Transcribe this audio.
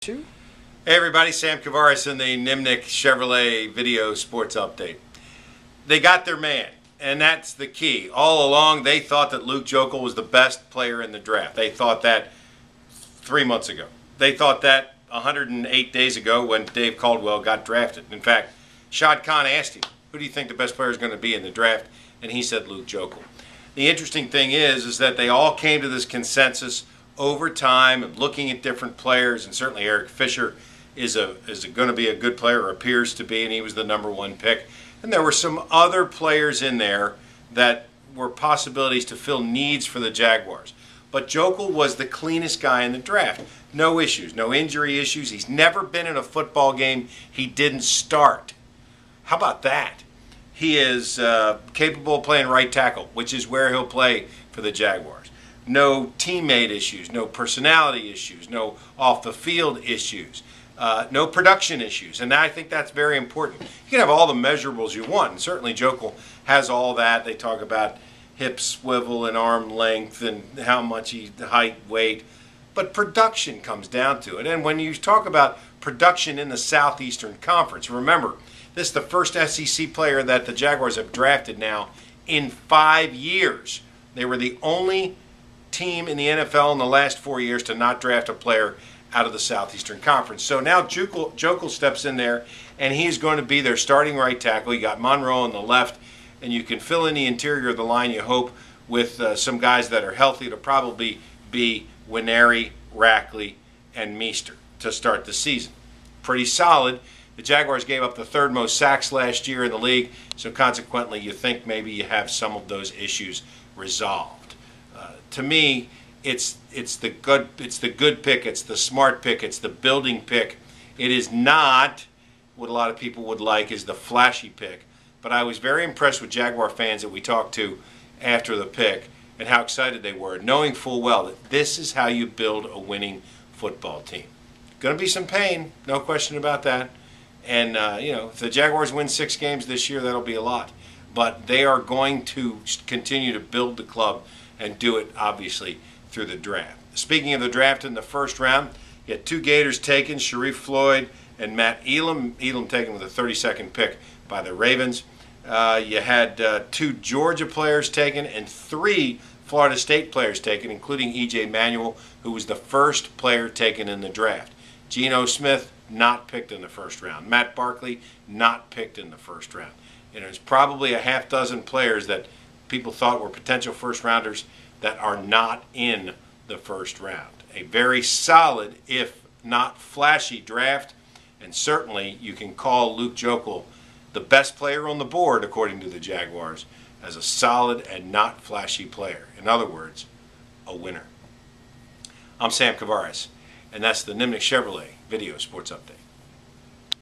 2. Hey everybody, Sam Kavaris in the Nimnicht Chevrolet Video Sports Update. They got their man, and that's the key. All along, they thought that Luke Joeckel was the best player in the draft. They thought that 3 months ago. They thought that 108 days ago when Dave Caldwell got drafted. In fact, Shad Khan asked him, who do you think the best player is going to be in the draft? And he said Luke Joeckel. The interesting thing is that they all came to this consensus over time of looking at different players, and certainly Eric Fisher is going to be a good player, or appears to be, and he was the #1 pick. And there were some other players in there that were possibilities to fill needs for the Jaguars. But Joeckel was the cleanest guy in the draft. No issues, no injury issues. He's never been in a football game he didn't start. How about that? He is capable of playing right tackle, which is where he'll play for the Jaguars. No teammate issues, no personality issues, no off-the-field issues. No production issues, and I think that's very important. You can have all the measurables you want, and certainly Joeckel has all that. They talk about hip swivel and arm length and how much height, weight, but production comes down to it. And when you talk about production in the Southeastern Conference, remember, this is the first SEC player that the Jaguars have drafted now in 5 years. They were the only team in the NFL in the last 4 years to not draft a player out of the Southeastern Conference. So now Joeckel steps in there, and he's going to be their starting right tackle. You got Monroe on the left, and you can fill in the interior of the line, you hope, with some guys that are healthy. It'll probably be Winery, Rackley, and Meester to start the season. Pretty solid. The Jaguars gave up the 3rd most sacks last year in the league, so consequently you think maybe you have some of those issues resolved. To me, it's the good pick, it's the smart pick, it's the building pick. It is not what a lot of people would like is the flashy pick. But I was very impressed with Jaguar fans that we talked to after the pick and how excited they were, knowing full well that this is how you build a winning football team. Going to be some pain, no question about that. And you know, if the Jaguars win 6 games this year, that'll be a lot. But they are going to continue to build the club and do it, obviously, through the draft. Speaking of the draft, in the 1st round, you had 2 Gators taken, Sharif Floyd and Matt Elam. Elam taken with a 32nd pick by the Ravens. You had 2 Georgia players taken and 3 Florida State players taken, including E.J. Manuel, who was the 1st player taken in the draft. Geno Smith, not picked in the 1st round. Matt Barkley, not picked in the 1st round. And there's probably a half dozen players that people thought were potential 1st rounders that are not in the 1st round. A very solid, if not flashy, draft, and certainly you can call Luke Joeckel the best player on the board, according to the Jaguars, as a solid and not flashy player. In other words, a winner. I'm Sam Kavaris, and that's the Nimnicht Chevrolet Video Sports Update.